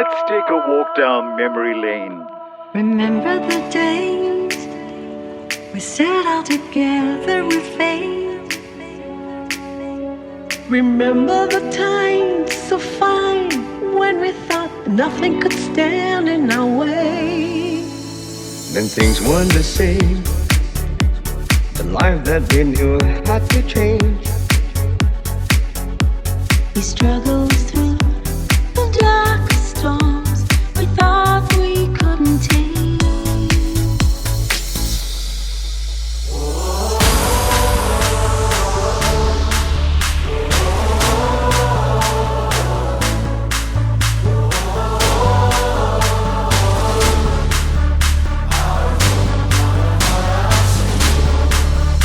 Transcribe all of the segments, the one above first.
Let's take a walk down memory lane. Remember the days we set out together with faith. Remember the times so fine when we thought nothing could stand in our way. Then things weren't the same. The life that we knew had to change. We struggled through the darkest storms we thought we couldn't take.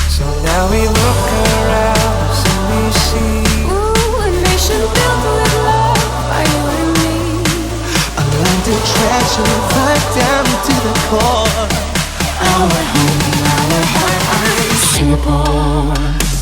So now we look around and we see Ooh, a nation built with love by you and me. a land of treasure right down to the core. Our home, our heart, Singapore.